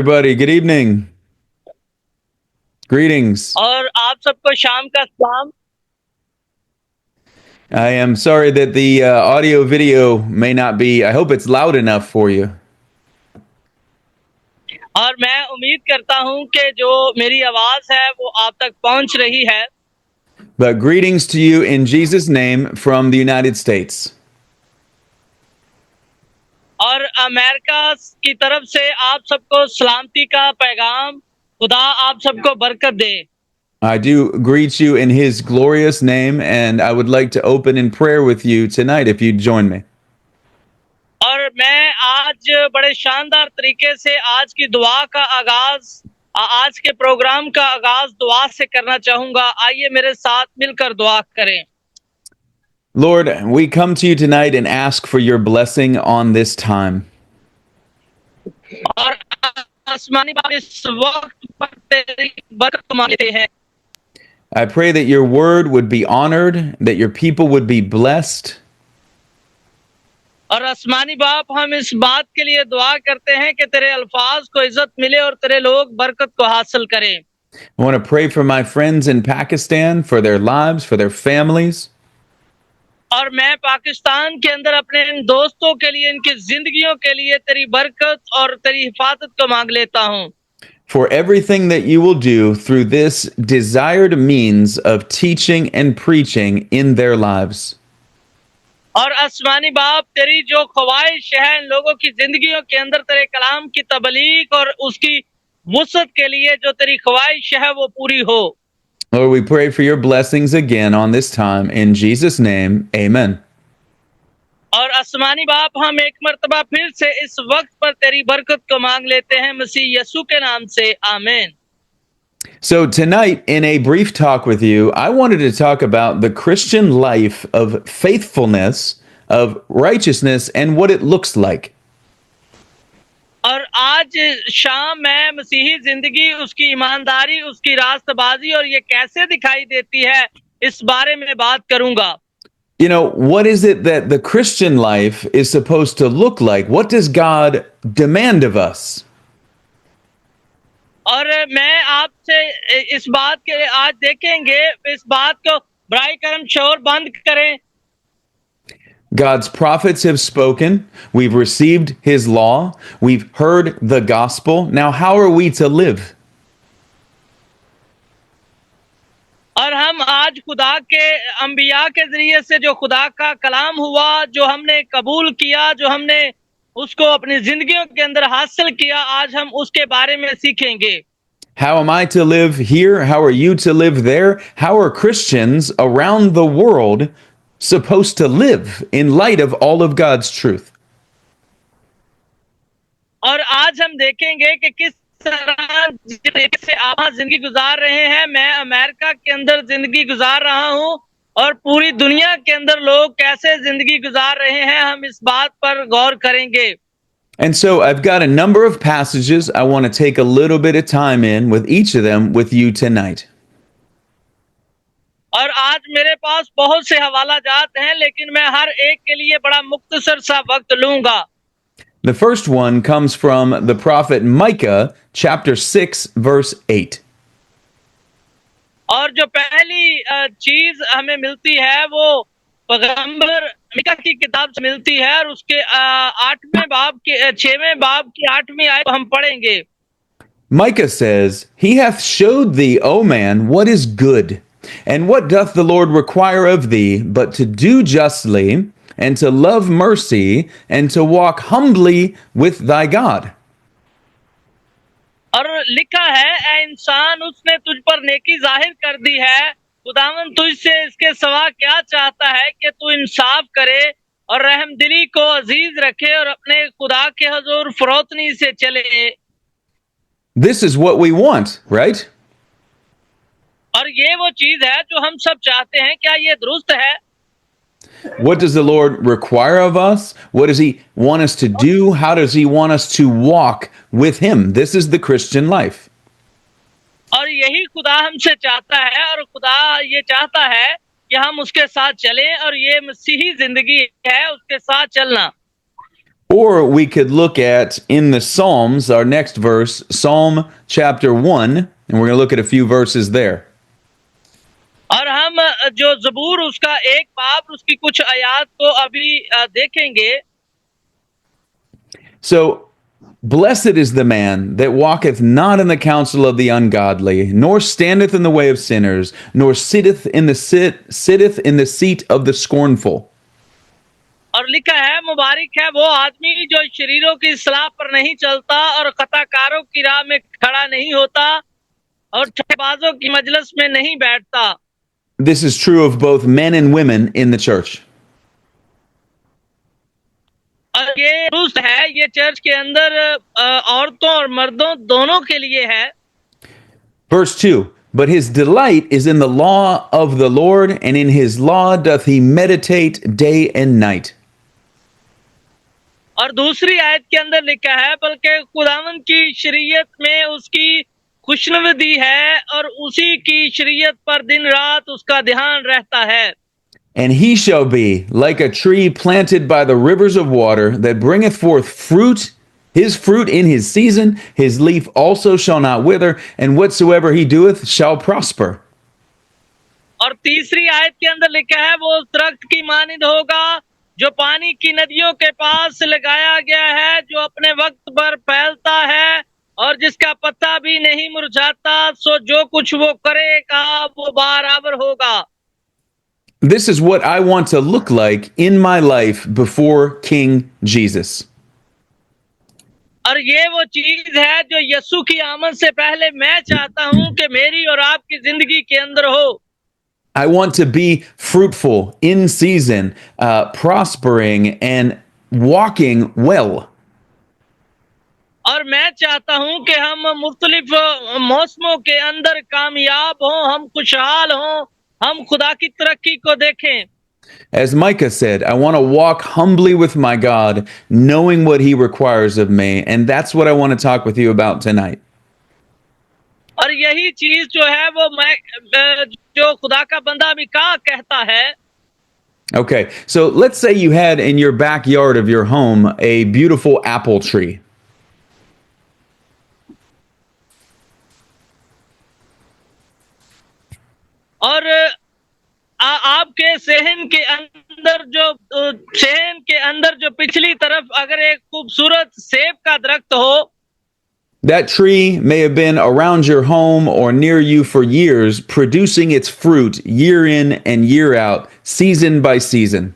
everybody. Good evening. Greetings. और आप सबको शाम का सलाम। I am sorry that the audio video may not be, I hope it's loud enough for you. और मैं उम्मीद करता हूं कि जो मेरी आवाज है वो आप तक पहुंच रही है। But greetings to you in Jesus' name from the United States. और अमेरिका की तरफ से आप सबको सलामती का पैगाम। खुदा आप सबको बरकत दे। I do greet you in his glorious name, and I would like to open in prayer with you tonight if you'd join me. और मैं आज बड़े शानदार तरीके से आज की दुआ का आगाज, आज के प्रोग्राम का आगाज दुआ से करना चाहूंगा। आइए मेरे साथ मिलकर दुआ करें। Lord, we come to you tonight and ask for your blessing on this time. और आसमानी बाप इस वक्त पर तेरी बरकत मांगते हैं। I pray that your word would be honored, that your people would be blessed. और आसमानी बाप हम इस बात के लिए दुआ करते हैं कि तेरे अल्फाज को इज्जत मिले और तेरे लोग बरकत को हासिल करें। I want to pray for my friends in Pakistan, for their lives, for their families. और मैं पाकिस्तान के अंदर अपने इन दोस्तों के लिए, इनकी जिंदगियों के लिए तेरी बरकत और तेरी हिफाजत को मांग लेता हूँ। For everything that you will do through this desired means of teaching and preaching in their lives. और आसमानी बाप तेरी जो ख्वाहिश है इन लोगों की जिंदगियों के अंदर तेरे कलाम की तबलीग और उसकी वुसअत के लिए जो तेरी ख्वाहिश है वो पूरी हो। Lord, we pray for your blessings again on this time. In Jesus' name, amen. और आसमानी बाप हम एक मर्तबा फिर से इस वक्त पर तेरी बरकत को मांग लेते हैं मसीह यीशु के नाम से, आमीन। So tonight, in a brief talk with you, I wanted to talk about the Christian life of faithfulness, of righteousness, and what it looks like. और आज शाम मैं मसीही जिंदगी, उसकी ईमानदारी, उसकी रास्तबाजी और ये कैसे दिखाई देती है इस बारे में बात करूंगा। You know, what is it that the Christian life is supposed to look like? What does God demand of us? और मैं आपसे इस बात के आज देखेंगे, इस बात को बुराई कर्म शोर बंद करें। God's prophets have spoken. We've received his law. We've heard the gospel. Now, how are we to live? और हम आज खुदा के अंबिया के जरिए से जो खुदा का कलाम हुआ, जो हमने कबूल किया, जो हमने उसको अपनी जिंदगियों के अंदर हासिल किया, आज हम उसके बारे में सीखेंगे। How am I to live here? How are you to live there? How are Christians around the world supposed to live in light of all of God's truth? और आज हम देखेंगे कि किस तरह से आप जिंदगी गुजार रहे हैं। मैं अमेरिका के अंदर जिंदगी गुजार रहा हूं और पूरी दुनिया के अंदर लोग कैसे जिंदगी गुजार रहे हैं, हम इस बात पर गौर करेंगे। And so I've got a number of passages I want to take a little bit of time in with each of them with you tonight. और आज मेरे पास बहुत से हवाला जात हैं, लेकिन मैं हर एक के लिए बड़ा मुख्तसर सा वक्त लूंगा। The first one comes from the prophet Micah, chapter 6, verse 8. और जो पहली चीज हमें मिलती है वो पैगंबर मीका की किताब से मिलती है और उसके 6वें बाब की 8वीं आयत हम पढ़ेंगे। Micah says, He hath showed thee, O man, what is good, and what doth the Lord require of thee, but to do justly, and to love mercy, and to walk humbly with thy God. और लिखा है, ऐ इंसान, उसने तुझ पर नेकी जाहिर कर दी है। खुदावन तुझसे इसके सिवा क्या चाहता है कि तू इंसाफ करे और रहमदिली को अजीज रखे और अपने खुदा के हुजूर फरोतनी से चले। This is what we want, right? और ये वो चीज है जो हम सब चाहते हैं। क्या ये दुरुस्त है? What does the Lord require of us? What does he want us to do? How does he want us to walk with him? This is the Christian life. और यही खुदा हमसे चाहता है और खुदा ये चाहता है कि हम उसके साथ चलें और ये मसीही जिंदगी है, उसके साथ चलना। Or we could look at in the Psalms, our next verse, Psalm chapter 1, and we're going to look at a few verses there. और हम जो ज़बूर उसका एक बाब उसकी कुछ आयात को अभी देखेंगे. So, blessed is the man that walketh not in the counsel of the ungodly, nor standeth in the way of sinners, nor sitteth in the seat of the scornful. और लिखा है, मुबारक है वो आदमी जो शरीरों की सलाह पर नहीं चलता और खताकारों की राह में खड़ा नहीं होता और ठगबाजों की मजलिस में नहीं बैठता. This is true of both men and women in the church. और ये दुरुस्त है, ये चर्च के अंदर औरतों और मर्दों दोनों के लिए है. Verse 2, but his delight is in the law of the Lord, and in his law doth he meditate day and night. और दूसरी आयत के अंदर लिखा है, बल्कि खुदावंद की शरीयत में उसकी खुशनुदी है और उसी की शरीयत पर दिन रात उसका ध्यान रहता है. And he shall be like a tree planted by the rivers of water that bringeth forth fruit, his fruit in his season, his leaf also shall not wither, and whatsoever he doeth shall prosper. और तीसरी आयत के अंदर लिखा है, वो उस दरख्त की मानिंद होगा जो पानी की नदियों के पास लगाया गया है, जो अपने वक्त पर फैलता है और जिसका पत्ता भी नहीं मुरझाता, सो जो कुछ वो करेगा वो बराबर होगा. This is what I want to look like in my life before King Jesus. और ये वो चीज है जो यीशु की आमद से पहले मैं चाहता हूं कि मेरी और आपकी जिंदगी के अंदर हो. I want to be fruitful in season, prospering and walking well. और मैं चाहता हूं कि हम मुख्तलिफ मौसमों के अंदर कामयाब हों, हम खुशहाल हों, हम खुदा की तरक्की को देखें. As Micah said, I want to walk humbly with my God, knowing what he requires of me, and that's what I want to talk with you about tonight. और यही चीज जो है वो मैं जो खुदा का बंदा मिका कहता है. Okay, so let's say you had in your backyard of your home a beautiful apple tree. और आपके सहन के अंदर जो पिछली तरफ अगर एक खूबसूरत सेब का दरख्त हो, That tree may have been around your home or near you for years, producing its fruit year in and year out, season by season.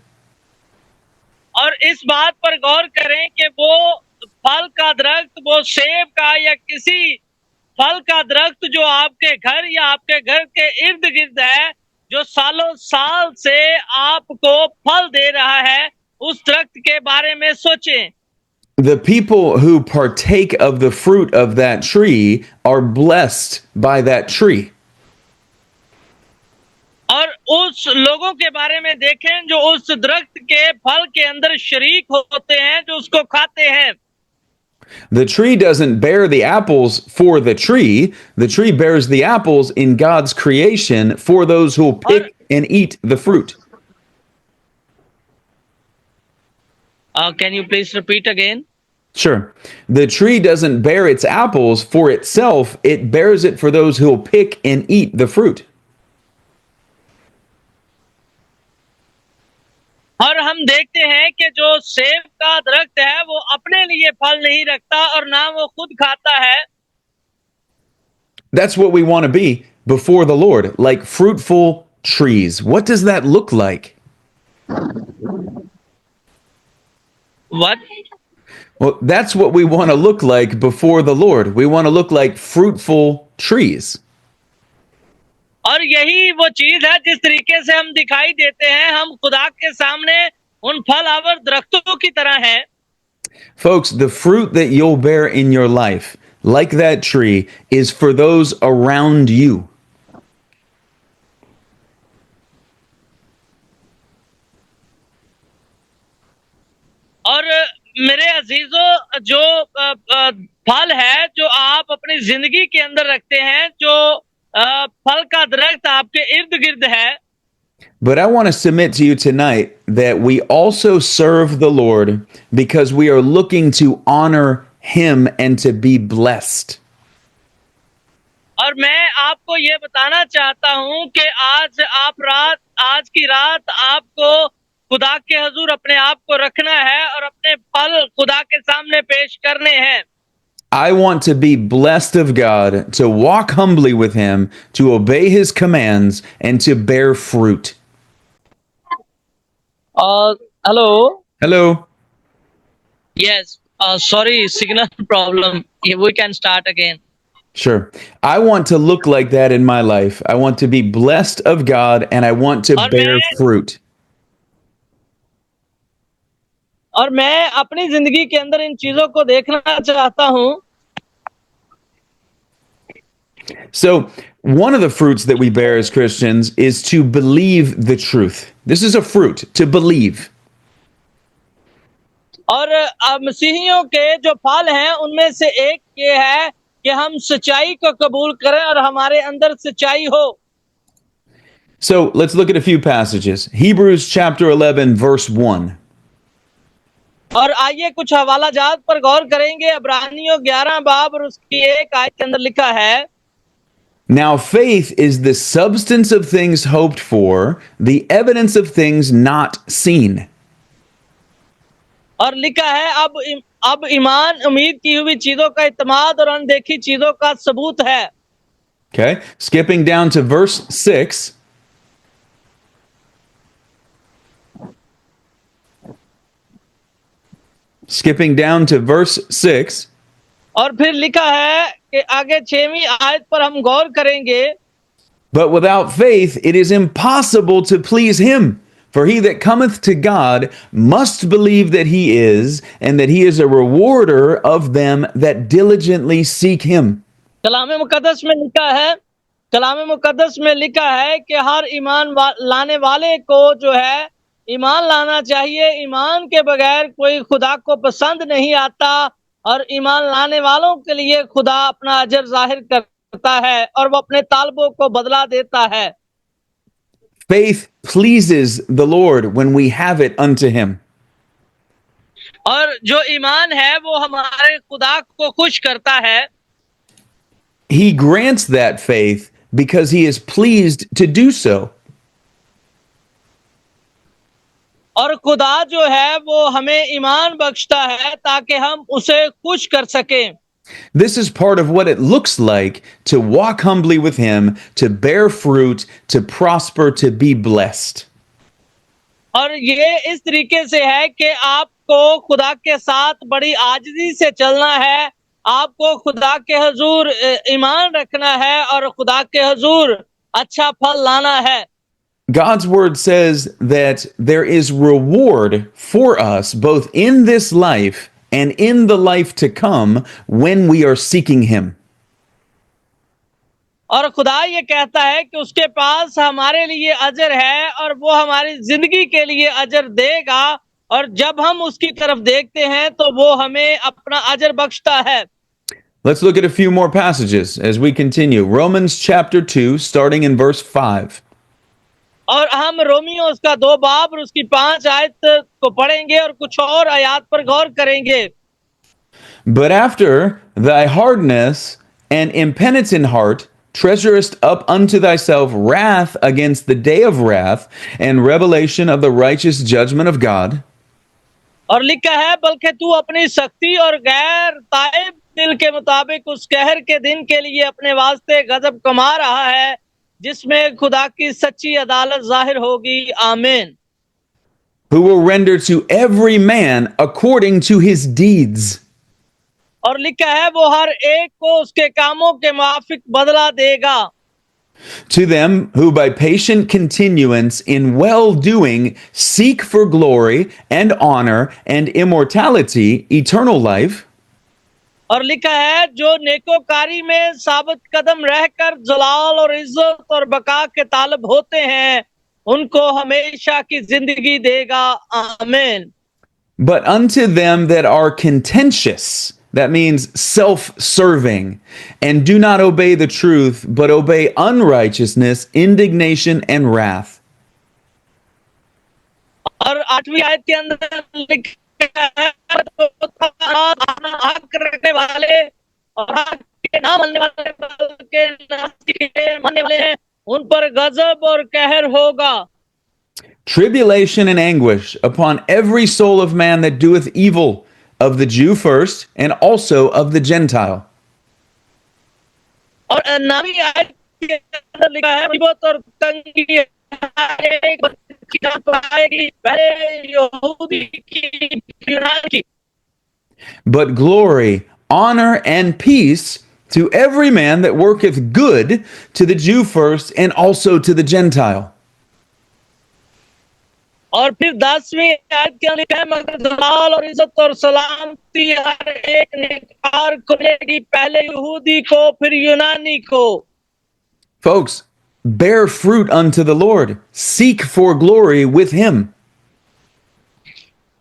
और इस बात पर गौर करें कि वो फल का दरख्त, वो सेब का या किसी फल का दरख्त जो आपके घर या आपके घर के इर्द गिर्द है, जो सालों साल से आपको फल दे रहा है, उस दरख्त के बारे में सोचें. The people who partake of the fruit of that tree are blessed by that tree. और उस लोगों के बारे में देखें जो उस दरख्त के फल के अंदर शरीक होते हैं, जो उसको खाते हैं. The tree doesn't bear the apples for the tree. The tree bears the apples in God's creation for those who will pick and eat the fruit. Can you please repeat again? Sure. The tree doesn't bear its apples for itself. It bears it for those who will pick and eat the fruit. और हम देखते हैं कि जो सेब का दरख्त है वो अपने लिए फल नहीं रखता और ना वो खुद खाता है. That's what we want to be before the Lord, like fruitful trees. What does that look like? What? Well, that's what we want to look like before the Lord. We want to look like fruitful trees. और यही वो चीज है जिस तरीके से हम दिखाई देते हैं, हम खुदा के सामने उन फलावर दरख्तों की तरह हैं. Folks, the fruit that you'll bear in your life, like that tree, is for those around you. और मेरे अजीजों, जो फल है जो आप अपनी जिंदगी के अंदर रखते हैं, जो फल का दरख्त आपके इर्द गिर्द है, But I want to submit to you tonight that we also serve the Lord because we are looking to honor him and to be blessed. और मैं आपको ये बताना चाहता हूं कि आज की रात आपको खुदा के हुजूर अपने आप को रखना है और अपने फल खुदा के सामने पेश करने हैं. I want to be blessed of God, to walk humbly with him, to obey his commands, and to bear fruit. Hello. Hello. Yes. Sorry, signal problem. We can start again. Sure. I want to look like that in my life. I want to be blessed of God and I want to और bear मैं fruit. और मैं अपनी जिंदगी के अंदर इन चीजों को देखना चाहता हूं. So, one of the fruits that we bear as Christians is to believe the truth. This is a fruit, to believe. और मसीहियों के जो फल हैं उनमें से एक ये है कि हम सच्चाई को कबूल करें और हमारे अंदर सच्चाई हो. So, let's look at a few passages. Hebrews chapter 11 verse 1. और आइए कुछ हवाला जात पर गौर करेंगे. इब्रानियों 11 बाब और उसकी 1 आयत के अंदर लिखा है, Now faith is the substance of things hoped for, the evidence of things not seen. और लिखा है अब ईमान उम्मीद की हुई चीजों का इत्मीनान और अनदेखी चीजों का सबूत है. Okay, skipping down to verse 6. Skipping down to verse 6. और फिर लिखा है कि आगे 6वीं आयत पर हम गौर करेंगे. But without faith it is impossible to please him. For he that cometh to God must believe that he is, and that he is a rewarder of them that diligently seek him. कलाम मुकद्दस में लिखा है कि हर ईमान लाने वाले को जो है ईमान लाना चाहिए. ईमान के बगैर कोई खुदा को पसंद नहीं आता और ईमान लाने वालों के लिए खुदा अपना अजर जाहिर करता है और वो अपने तालबों को बदला देता है. Faith pleases the Lord when we have it unto him. और जो ईमान है वो हमारे खुदा को खुश करता है. He grants that faith because he is pleased to do so. और खुदा जो है वो हमें ईमान बख्शता है ताकि हम उसे खुश कर सकें. This is part of what it looks like to walk humbly with him, to bear fruit, to prosper, to be blessed. और ये इस तरीके से है कि आपको खुदा के साथ बड़ी आजिज़ी से चलना है. आपको खुदा के हुजूर ईमान रखना है और खुदा के हुजूर अच्छा फल लाना है. God's word says that there is reward for us both in this life and in the life to come when we are seeking him. और खुदा ये कहता है कि उसके पास हमारे लिए अजर है और वो हमारी जिंदगी के लिए अजर देगा और जब हम उसकी तरफ देखते हैं तो वो हमें अपना अजर बख्शता है. Let's look at a few more passages as we continue. Romans chapter 2 starting in verse 5. और हम रोमियो उसका 2 बाब और उसकी 5 आयत को पढ़ेंगे और कुछ और आयत पर गौर करेंगे. But after thy hardness and impenitent heart treasurest up unto thyself wrath against the day of wrath and revelation of the righteous judgment of God. और लिखा है बल्कि तू अपनी सख्ती और गैर ताइब दिल के मुताबिक उस कहर के दिन के लिए अपने वास्ते गजब कमा रहा है जिसमें खुदा की सच्ची अदालत जाहिर होगी. आमीन. Who will render to every man according to his deeds. और लिखा है वो हर एक को उसके कामों के मुआफिक बदला देगा. To them who by patient continuance in well-doing seek for glory and honor and immortality, eternal life. और लिखा है जो नेकोकारी में साबित कदम रहकर जलाल और इज्जत और बका के तालब होते हैं उनको हमेशा की जिंदगी देगा. आमीन. But unto them that are contentious, that means self-serving, and do not obey the truth, but obey unrighteousness, indignation, and wrath. 8वीं आयत के अंदर लिखा है, अपना हक रखने वाले और हक के ना मानने वाले बल्कि नास्तिक के मानने वाले हैं, उन पर गजब और कहर होगा। Tribulation and anguish upon every soul of man that doeth evil, of the Jew first, and also of the Gentile. और 9वीं आयत के अंदर लिखा है, मुसीबत और तंगी हर एक बच्ची जान पाएगी, पहले यहूदी की फिर यूनानी की। But glory, honor, and peace to every man that worketh good, to the Jew first, and also to the Gentile. और फिर 10वीं आयत के अंदर लिखा है, मगर जलाल और इज्जत और सलामती हर एक नेककार को मिलेगी, पहले यहूदी को फिर यूनानी को। Folks, bear fruit unto the Lord. Seek for glory with him.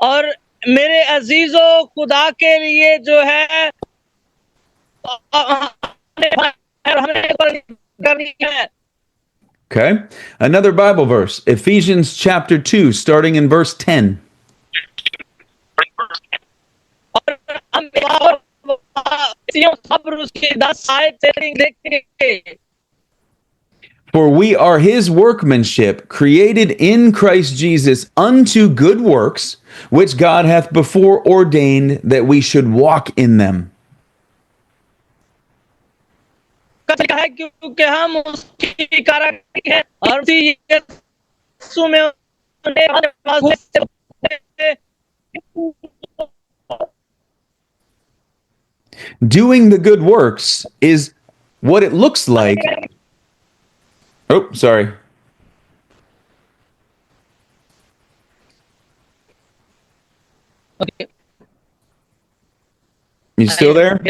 और मेरे अजीजों, खुदा के लिए जो है हमें करनी है। Okay? Another Bible verse, Ephesians chapter 2, starting in verse 10. और हम सब्र उसकी 10 आयत से देखेंगे। For we are his workmanship, created in Christ Jesus unto good works, which God hath before ordained that we should walk in them. लिखा है, क्योंकि हम उसकी कारीगरी हैं और उसी यीशु में Doing the good works is what it looks like. Oh, sorry. Okay. You still there?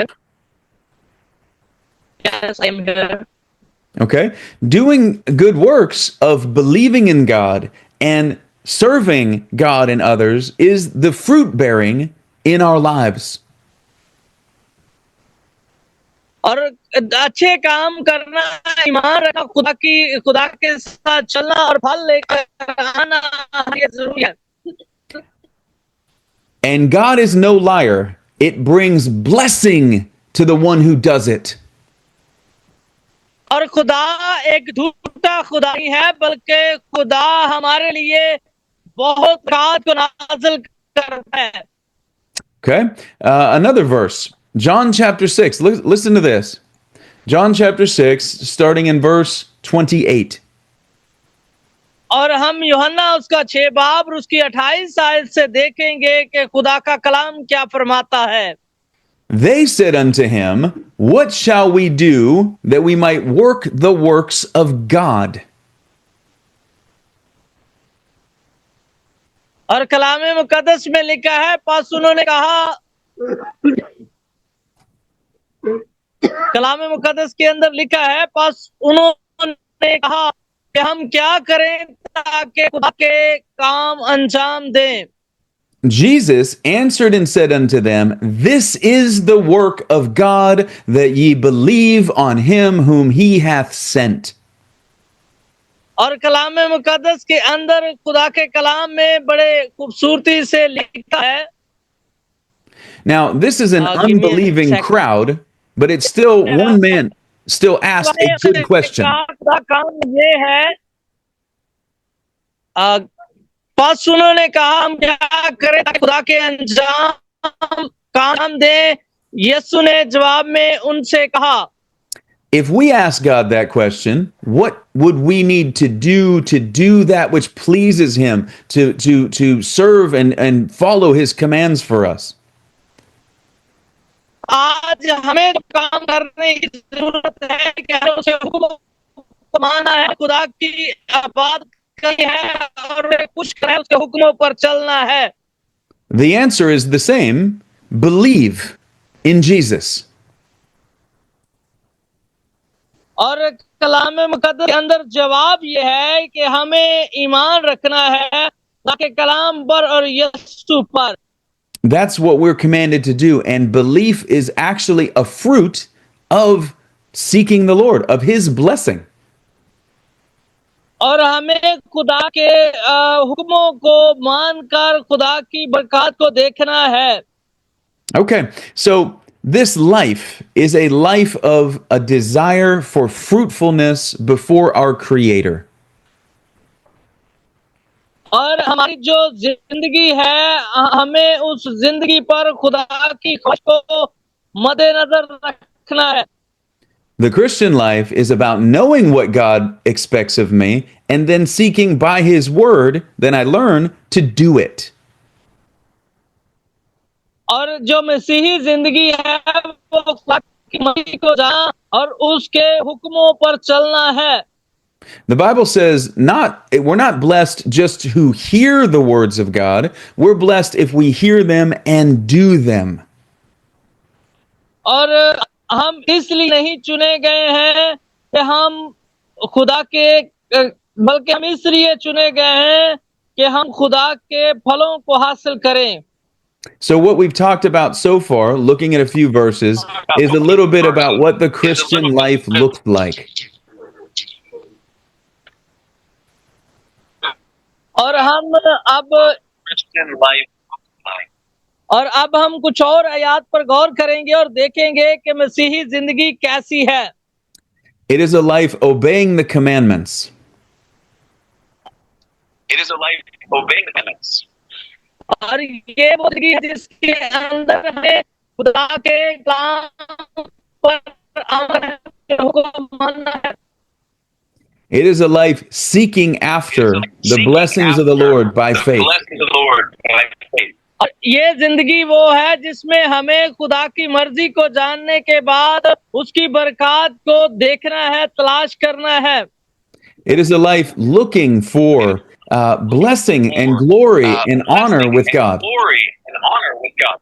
Yes, I am here. Okay. Doing good works of believing in God and serving God and others is the fruit bearing in our lives. और अच्छे काम करना, ईमान रखना, खुदा के साथ चलना और फल लेकर आना ये जरूरी है। And God is no liar. It brings blessing to the one who does it. और खुदा एक झूठा खुदा नहीं है, बल्कि खुदा हमारे लिए बहुत राहत को नाज़िल करता है। Okay. Another verse, John chapter 6. Listen to this. John chapter 6, starting in verse 28. और हम यूहन्ना उसका 6 बाब और उसकी 28 आयत से देखेंगे कि खुदा का कलाम क्या फरमाता है। They said unto him, what shall we do that we might work the works of God? और कलामे मुकद्दस में लिखा है, पास उन्होंने कहा, कलामे मुकद्दस के अंदर लिखा है, पास उन्होंने कहा कि हम क्या करें ताकि खुदा के काम अंजाम दें। Jesus answered and said unto them, this is the work of God, that ye believe on him whom he hath sent. और कलाम मुकद्दस के अंदर खुदा के कलाम में बड़े खूबसूरती से लिखा है। Now, this is an give me a unbelieving second. crowd, but it's still one man still asked a good question. खुदा काम ये है, पास उन्होंने कहा हम क्या करें ताकि खुदा के अंजाम काम दें। यीशु ने जवाब में उनसे कहा, If we ask God that question, what would we need to do that which pleases him, to serve and follow his commands for us? आज हमें जो काम करने की जरूरत है कि हमें उसे हुक्म को मानना है, खुदा की बात कही है और कुछ करें उसके हुक्मों पर चलना है। The answer is the same. Believe in Jesus. और कलाम मुकद्दस के अंदर जवाब ये है कि हमें ईमान रखना है ताकि कलाम पर और यीशु पर। That's what we're commanded to do, and belief is actually a fruit of seeking the Lord, of his blessing. और हमें खुदा के हुक्मों को मानकर खुदा की बरकत को देखना है। Okay, so this life is a life of a desire for fruitfulness before our Creator. और हमारी जो जिंदगी है हमें उस जिंदगी पर खुदा की ख्वाहिश को मद्देनजर रखना है। The Christian life is about knowing what God expects of me and then seeking by His Word, then I learn to do it. और जो मसीही जिंदगी है वो खुदा की मर्जी को जाना और उसके हुक्मों पर चलना है। The Bible says we're not blessed just who hear the words of God, we're blessed if we hear them and do them. और हम इसलिए नहीं चुने गए हैं कि हम खुदा के बल्कि हम इसलिए चुने गए हैं कि हम खुदा के फलों को हासिल करें। So, what we've talked about so far, looking at a few verses, is a little bit about what the Christian life looks like. और अब हम कुछ और आयात पर गौर करेंगे और देखेंगे कि मसीही जिंदगी कैसी है। It is a life obeying the commandments. It is a life obeying the commandments. और ये वो जिंदगी है जिसके अंदर हमें खुदा के कलाम पर अमल है, हुक्म मानना है। It is a life seeking after the blessings of the Lord by faith. Blessings of the Lord by faith. और ये जिंदगी वो है जिसमें हमें खुदा की मर्जी को जानने के बाद उसकी बरकत को देखना है, तलाश करना है। It is a life looking for blessing and glory and honor with God. Glory and honor with God.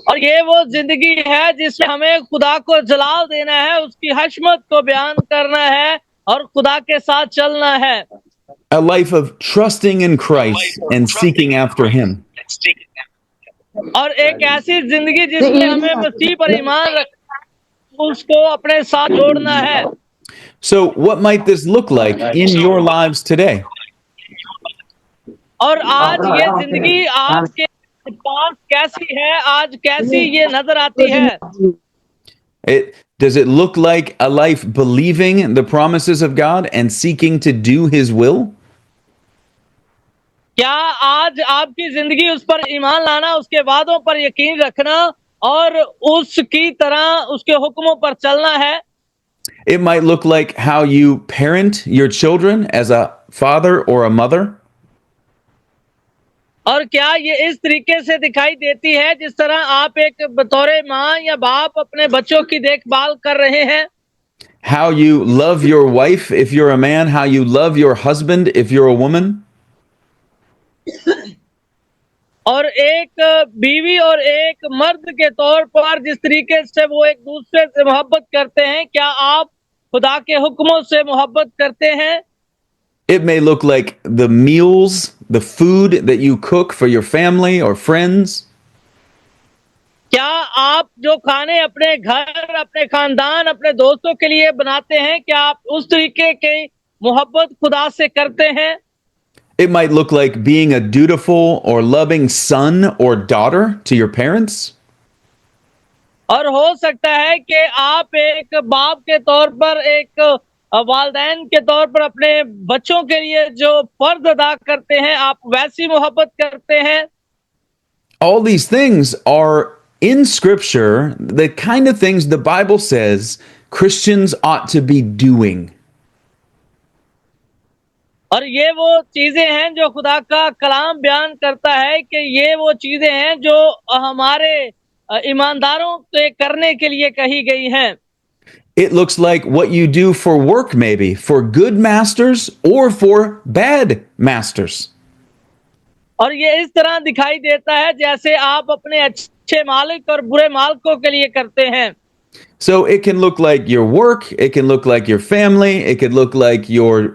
और ये वो जिंदगी है जिसमें हमें खुदा को जलाल देना है, उसकी हशमत को बयान करना है और खुदा के साथ चलना है। A life of trusting in Christ and seeking after Him. और एक ऐसी जिंदगी जिसमें हमें मसीह पर ईमान रखना है, उसको अपने साथ जोड़ना है। So, what might this look like in your lives today? और आज ये जिंदगी आपके पास कैसी है, आज कैसी ये नजर आती है? Does it look like a life believing the promises of God and seeking to do His will? क्या आज आपकी जिंदगी उस पर ईमान लाना, उसके वादों पर यकीन रखना और उसकी तरह उसके हुक्मों पर चलना है? It might look like how you parent your children as a father or a mother. और क्या ये इस तरीके से दिखाई देती है जिस तरह आप एक बतौर माँ या बाप अपने बच्चों की देखभाल कर रहे हैं? How you love your wife if you're a man, how you love your husband if you're a woman. और एक बीवी और एक मर्द के तौर पर जिस तरीके से वो एक दूसरे से मोहब्बत करते हैं, क्या आप खुदा के हुक्मों से मोहब्बत करते हैं? It may look like the meals, the food that you cook for your family or friends. क्या आप जो खाने अपने घर, अपने खानदान, अपने दोस्तों के लिए बनाते हैं, क्या आप उस तरीके की मोहब्बत खुदा से करते हैं? It might look like being a dutiful or loving son or daughter to your parents. और हो सकता है कि आप एक बाप के तौर पर, एक वालिदैन के तौर पर अपने बच्चों के लिए जो फर्ज अदा करते हैं, आप वैसी मोहब्बत करते हैं। All these things are in Scripture, the kind of things the Bible says Christians ought to be doing. और ये वो चीजें हैं जो खुदा का कलाम बयान करता है कि ये वो चीजें हैं जो हमारे ईमानदारों से करने के लिए कही गई हैं। It looks like what you do for work, maybe for good masters or for bad masters. और ये इस तरह दिखाई देता है जैसे आप अपने अच्छे मालिक और बुरे मालिकों के लिए करते हैं। So it can look like your work, it can look like your family, it could look like your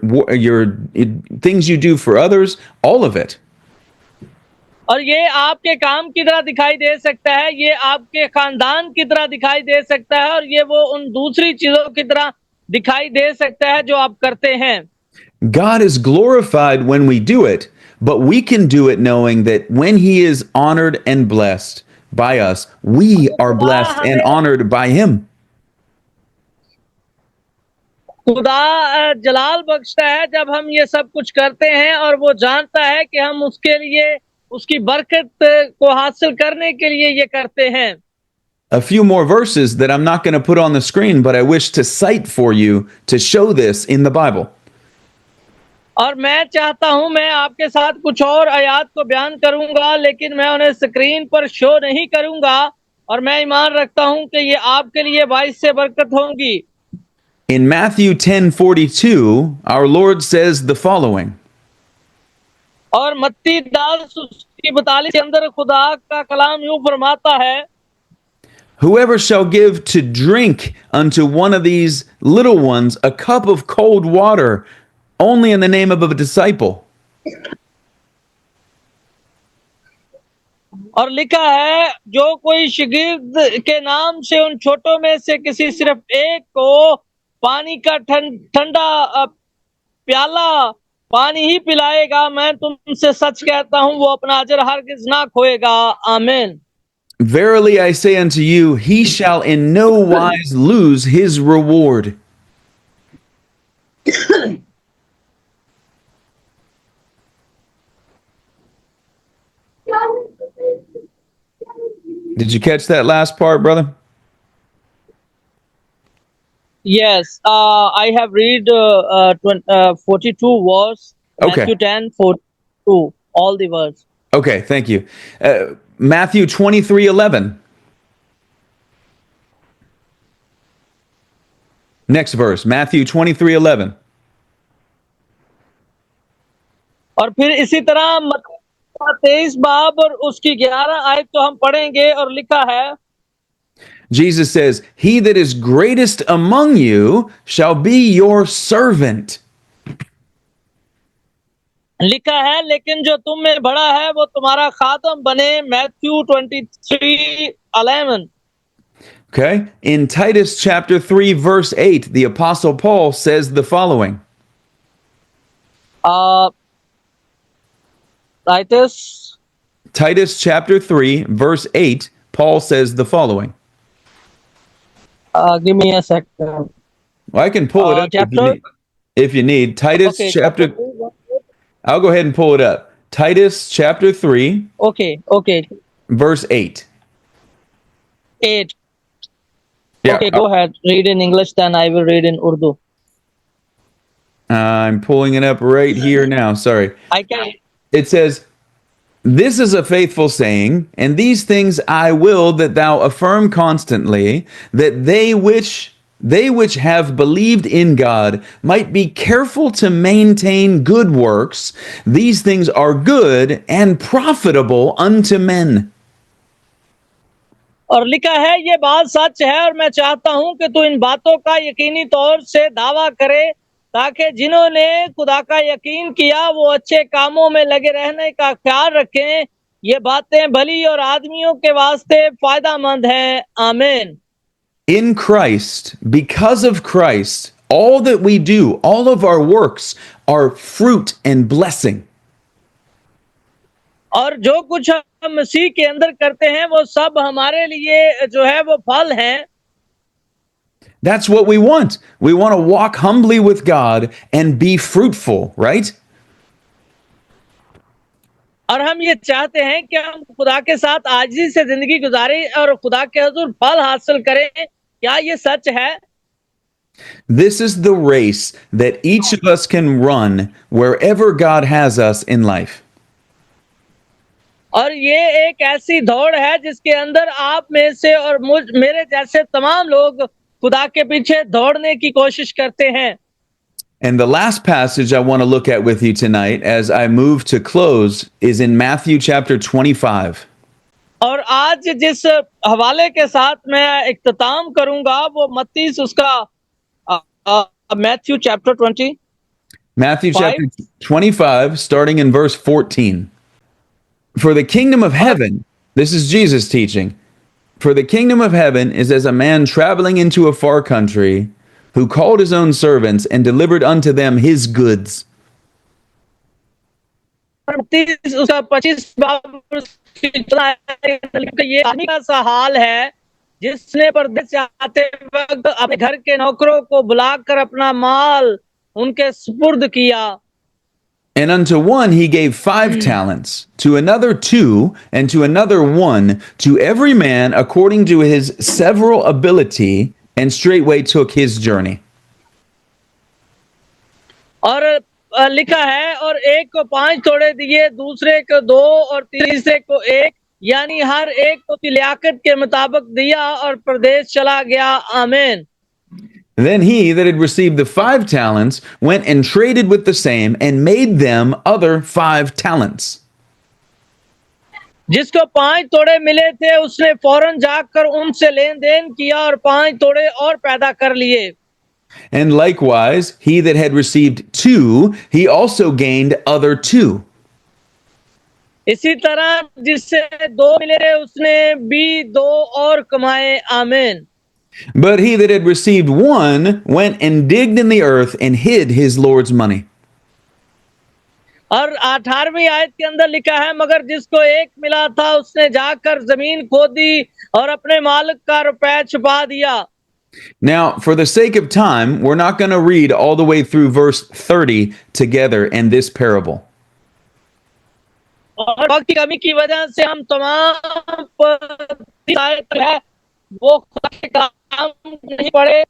things you do for others, all of it. और ये आपके काम की तरह दिखाई दे सकता है, ये आपके खानदान की तरह दिखाई दे सकता है और ये वो उन दूसरी चीजों की तरह दिखाई दे सकता है जो आप करते हैं। God is glorified when we do it, but we can do it knowing that when He is honored and blessed by us, we are blessed and honored by Him. खुदा जलाल बख्शता है जब हम ये सब कुछ करते हैं और वो जानता है कि हम उसके लिए उसकी बरकत को हासिल करने के लिए ये करते हैं. A few more verses that I'm not going to put on the screen, but I wish to cite for you to show this in the Bible. और मैं चाहता हूं मैं आपके साथ कुछ और आयात को बयान करूंगा, लेकिन मैं उन्हें स्क्रीन पर शो नहीं करूंगा, और मैं ईमान रखता हूं कि ये आपके लिए बाइस से बरकत होंगी. In Matthew 10:42, our Lord says the following. और मत्ती 10:42 के अंदर खुदा का कलाम यूं फरमाता है, Whoever shall give to drink unto one of these little ones a cup of cold water only in the name of a disciple. और लिखा है, जो कोई शागिर्द के नाम से उन छोटों में से किसी सिर्फ एक को पानी का ठंडा प्याला पानी ही पिलाएगा, मैं तुमसे सच कहता हूं वो अपना अजर हरगिज ना खोएगा. आमीन. Verily I say unto you, he shall in no wise lose his reward. Did you catch that last part, brother? Yes, I have read 42 verse, Okay. Matthew 10:42, all the words. Okay, thank you. Matthew 23:11. Next verse, Matthew 23:11. और फिर इसी तरह मत्ती 23 बाब और उसकी 11 आयत तो हम पढ़ेंगे, और लिखा है, Jesus says, he that is greatest among you shall be your servant. लिखा है, लेकिन जो तुम में बड़ा है वो तुम्हारा खादम बने. Matthew 23:11. Okay? In Titus chapter 3, verse 8, the Apostle Paul says the following. Titus chapter 3, verse 8, Paul says the following. Give me a second. Well, I can pull it up chapter? if you need. Titus Okay, chapter, I'll go ahead and pull it up. Titus chapter 3, Okay. verse 8. 8. Yeah, Okay, go ahead. Read in English, then I will read in Urdu. I'm pulling it up right here now. Sorry. I can. It says, this is a faithful saying, and these things I will that thou affirm constantly, that they which have believed in God might be careful to maintain good works. These things are good and profitable unto men. और लिखा है, ये बात सच है और मैं चाहता हूं कि तू इन बातों का यकीनी तौर से दावा करे, ताकि जिन्होंने खुदा का यकीन किया वो अच्छे कामों में लगे रहने का ख्याल रखें. ये बातें भली और आदमियों के वास्ते फायदामंद हैं. आमीन. In Christ, because of Christ, all that we do, all of our works are fruit and blessing. और जो कुछ हम मसीह के अंदर करते हैं वो सब हमारे लिए जो है वो फल हैं. That's what we want. We want to walk humbly with God and be fruitful, right? और हम ये चाहते हैं कि हम खुदा के साथ आजिज़ी से जिंदगी गुजारें और खुदा के हुजूर फल हासिल करें. क्या ये सच है? This is the race that each of us can run wherever God has us in life. और ये एक ऐसी दौड़ है जिसके अंदर आप में से और मेरे जैसे तमाम लोग खुदा के पीछे दौड़ने की कोशिश करते हैं. And the last passage I want to look at with you tonight as I move to close is in Matthew chapter 25. और आज जिस हवाले के साथ मैं इख्तिताम करूंगा वो मत्ती उसका Matthew chapter 20. Matthew chapter 25, starting in verse 14. For the kingdom of heaven, this is Jesus teaching. For the kingdom of heaven is as a man traveling into a far country, who called his own servants and delivered unto them his goods. 30 उसका 25 ये आदमी का सा हाल है जिसने परदेश से आते वक्त अपने घर के नौकरों को बुलाकर अपना माल उनके सुपुर्द किया। And unto one he gave 5 talents, to another 2, and to another 1, to every man according to his several ability, and straightway took his journey. और लिखा है, और एक को 5 तोड़े दिए, दूसरे को 2 और तीसरे को 1, यानी हर एक को लियाकत के मुताबिक दिया और प्रदेश चला गया। आमीन। Then he that had received the 5 talents went and traded with the same, and made them other 5 talents. जिसको 5 तोड़े मिले थे उसने फौरन जाकर उनसे लेन देन किया और 5 तोड़े और पैदा कर लिए। And likewise, he that had received 2, he also gained other 2. इसी तरह जिससे 2 मिले उसने भी 2 और कमाए। आमीन। But he that had received 1 went and digged in the earth and hid his Lord's money. और 18वीं आयत के अंदर लिखा है, मगर जिसको 1 मिला था उसने जाकर जमीन खोदी और अपने मालिक का रुपया छुपा दिया। Now, for the sake of time, we're not going to read all the way through verse 30 together in this parable. और वक्त की कमी की वजह से हम तमाम आयत है वो काम नहीं पड़े।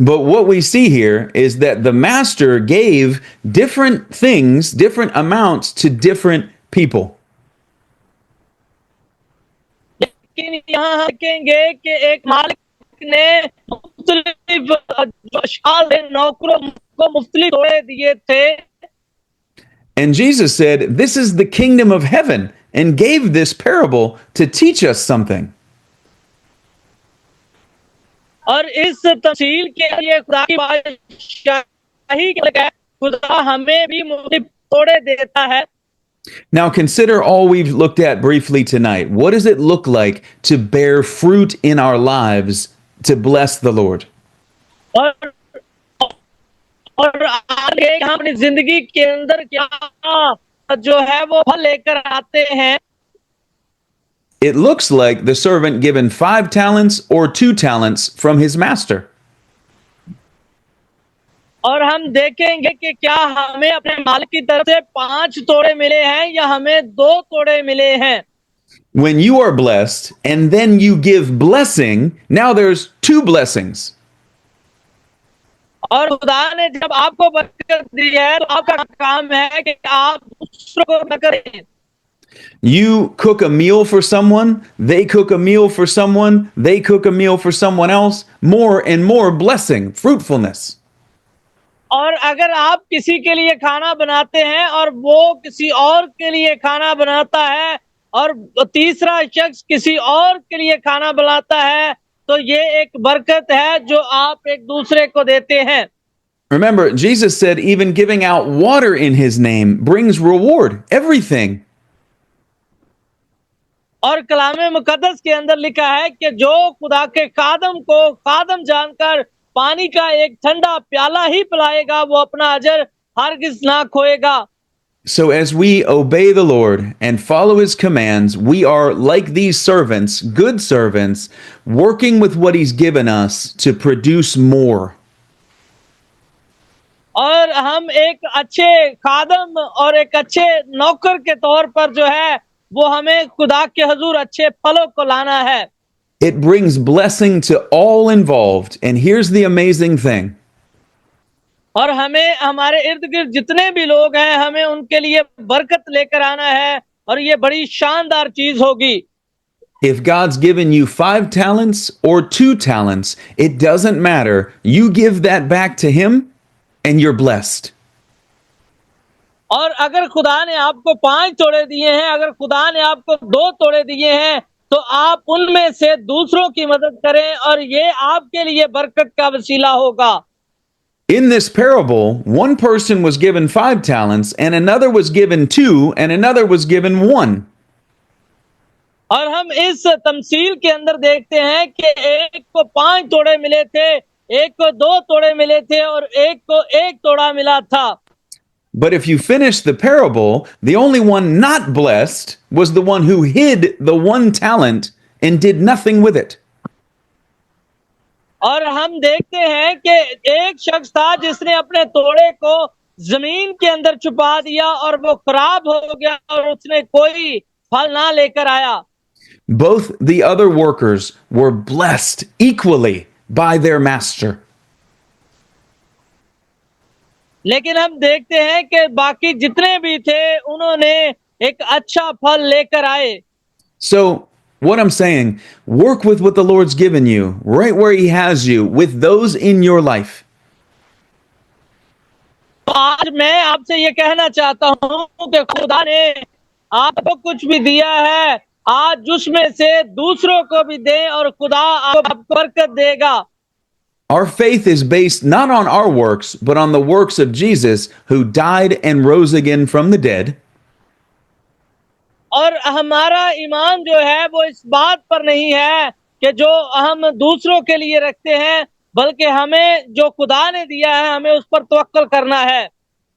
But what we see here is that the master gave different things, different amounts to different people. लेकिन यहाँ हम देखेंगे कि एक मालिक ने मुख्तलिफ अशाल नौकरों को मुख्तलिफ तोड़े दिए थे। And Jesus said, "This is the kingdom of heaven," and gave this parable to teach us something. और इस तफसील के लिए खुदा की बादशाही के लिए खुदा हमें भी मुख्तलिफ तोड़े देता है। Now consider all we've looked at briefly tonight. What does it look like to bear fruit in our lives to bless the Lord? और आगे हम अपनी जिंदगी के अंदर क्या जो है वो फल लेकर आते हैं। It looks like the servant given 5 talents or 2 talents from his master. और हम देखेंगे कि क्या हमें अपने मालिक की तरफ से 5 तोड़े मिले हैं या हमें 2 तोड़े मिले हैं। When you are blessed and then you give blessing, now there's 2 blessings. और खुदा ने जब आपको बरकत दी है तो आपका काम है कि आप दूसरों को बरकत करें। You cook a meal for someone, they cook a meal for someone, they cook a meal for someone else, more and more blessing, fruitfulness. और अगर आप किसी के लिए खाना बनाते हैं और वो किसी और के लिए खाना बनाता है और तीसरा शख्स किसी और के लिए खाना बनाता है, तो ये एक बरकत है जो आप एक दूसरे को देते हैं। Remember, Jesus said even giving out water in his name brings reward, everything. और कलामे मुकद्दस के अंदर लिखा है कि जो खुदा के खादम को खादम जानकर पानी का एक ठंडा प्याला ही पिलाएगा वो अपना अजर हरगिज ना खोएगा। So as we obey the Lord and follow his commands, we are like these servants, good servants, working with what he's given us to produce more. और हम एक अच्छे खादम और एक अच्छे नौकर के तौर पर जो है वो हमें खुदा के हुजूर अच्छे फलों को लाना है। It brings blessing to all involved. And here's the amazing thing. और हमें हमारे इर्द गिर्द जितने भी लोग हैं हमें उनके लिए बरकत लेकर आना है और ये बड़ी शानदार चीज होगी। If God's given you 5 talents or 2 talents, it doesn't matter. You give that back to him and you're blessed. और अगर खुदा ने आपको 5 तोड़े दिए हैं, अगर खुदा ने आपको 2 तोड़े दिए हैं, तो आप उनमें से दूसरों की मदद करें और ये आपके लिए बरकत का वसीला होगा। In this parable, one person was given 5 talents, and another was given 2, and another was given 1. और हम इस तमसील के अंदर देखते हैं कि एक को 5 तोड़े मिले थे, एक को 2 तोड़े मिले थे और एक को 1 तोड़ा मिला था। But if you finish the parable, the only one not blessed was the one who hid the one talent and did nothing with it. और हम देखते हैं कि एक शख्स था जिसने अपने तोड़े को जमीन के अंदर छुपा दिया और वो खराब हो गया और उसने कोई फल ना लेकर आया। Both the other workers were blessed equally by their master. लेकिन हम देखते हैं कि बाकी जितने भी थे उन्होंने एक अच्छा फल लेकर आए। So, what I'm saying, work with what the Lord's given you, right where He has you, with those in your life. तो आज मैं आपसे ये कहना चाहता हूँ कि खुदा ने आपको कुछ भी दिया है, आज उसमें से दूसरों को भी दें और खुदा आपको बरकत देगा। Our faith is based not on our works, but on the works of Jesus, who died and rose again from the dead. और हमारा ईमान जो है वो इस बात पर नहीं है कि जो हम दूसरों के लिए रखते हैं, बल्कि हमें जो खुदा ने दिया है हमें उस पर तवक्कल करना है।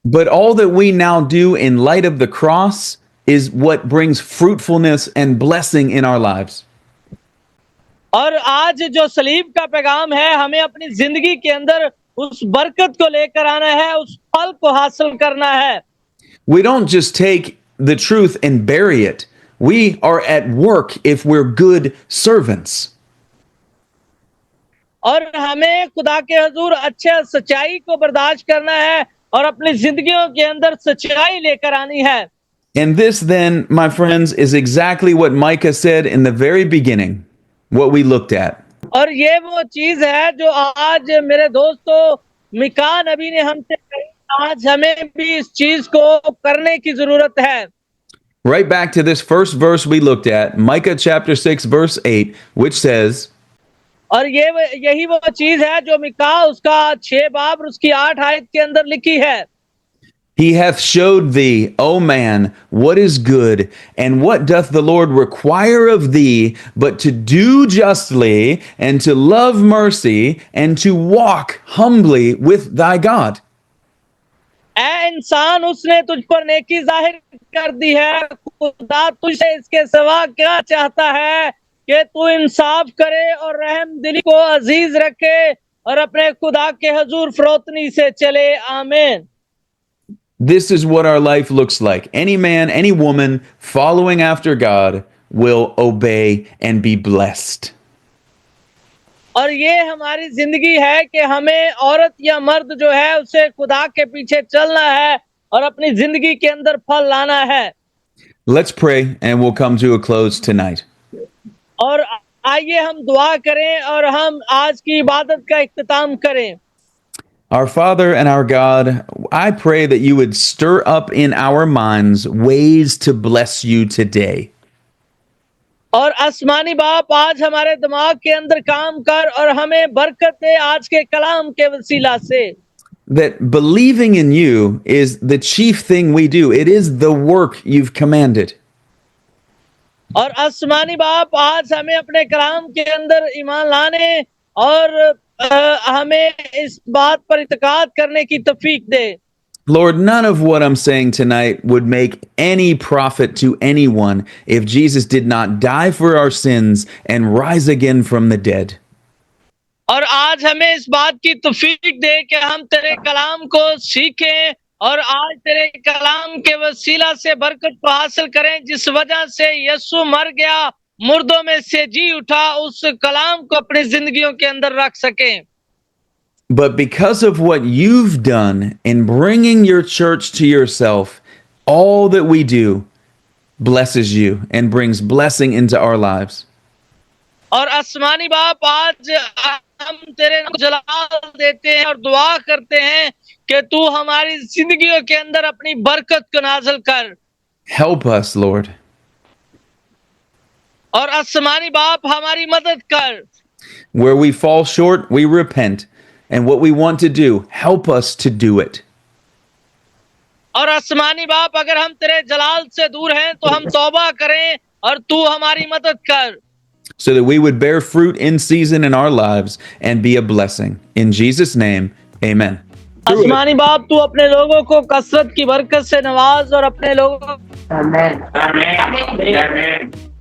But all that we now do in light of the cross is what brings fruitfulness and blessing in our lives. और आज जो सलीब का पैगाम है, हमें अपनी जिंदगी के अंदर उस बरकत को लेकर आना है, उस फल को हासिल करना है। We don't just take the truth and bury it. We are at work if we're good servants. और हमें खुदा के हजूर अच्छे सच्चाई को बर्दाश्त करना है और अपनी जिंदगियों के अंदर सच्चाई लेकर आनी है। And this then, my friends, is exactly what Micah said in the very beginning, what we looked at. और ये वो चीज है जो आज मेरे दोस्तों मिका नबी ने हमसे कही, आज हमें भी इस चीज को करने की जरूरत है। Right back to this first verse we looked at, Micah chapter 6 verse 8, which says, और यही वो चीज है जो मिका उसका 6 बाब और उसकी 8 आयत के अंदर लिखी है। He hath showed thee, O man, what is good, and what doth the Lord require of thee, but to do justly, and to love mercy, and to walk humbly with thy God. ऐ इंसान, उसने तुझ पर नेकी जाहिर कर दी है, खुदा तुझसे इसके सिवा क्या चाहता है कि तू इंसाफ करे और रहम दिली को अजीज रखे और अपने खुदा के हजूर फरोतनी से चले। आमीन। This is what our life looks like. Any man, any woman following after God will obey and be blessed. और ये हमारी जिंदगी है कि हमें औरत या मर्द जो है उसे खुदा के पीछे चलना है और अपनी जिंदगी के अंदर फल लाना है। Let's pray and we'll come to a close tonight. और आइए हम दुआ करें और हम आज की इबादत का इख्तिताम करें। Our Father and our God, I pray that you would stir up in our minds ways to bless you today. और आसमानी बाप, आज हमारे दिमाग के अंदर काम कर और हमें बरकत दे आज के कलाम के वसीला से। That believing in you is the chief thing we do. It is the work you've commanded. और आसमानी बाप, आज हमें अपने कलाम के अंदर ईमान लाने और हमें इस बात पर इत्तेकाद करने की तौफीक दे। Lord, none of what I'm saying tonight would make any profit to anyone if Jesus did not die for our sins and rise again from the dead. और आज हमें इस बात की तौफीक दे कि हम तेरे कलाम को सीखें और आज तेरे कलाम के वसीला से बरकत को हासिल करें, जिस वजह से यीशु मर गया, मुर्दों में से जी उठा, उस कलाम को अपनी जिंदगियों के अंदर रख सकें। But because of what you've done in bringing your church to yourself, all that we do blesses you and brings blessing into our lives. और आसमानी बाप, आज हम तेरे नाम को जलाल देते हैं और दुआ करते हैं कि तू हमारी जिंदगियों के अंदर अपनी बरकत को नाज़िल कर। Help us, Lord. और आसमानी बाप, हमारी मदद कर। Where we fall short, we repent. And what we want to do, help us to do it. और आसमानी बाप, अगर हम तेरे जलाल से दूर हैं तो हम तौबा करें और तू हमारी मदद कर। So that we would bear fruit in season in our lives and be a blessing. In Jesus' name, amen. through it. आसमानी बाप, तू अपने लोगों को कसरत की बरकत से नवाज और अपने लोगों Amen. Amen. Amen.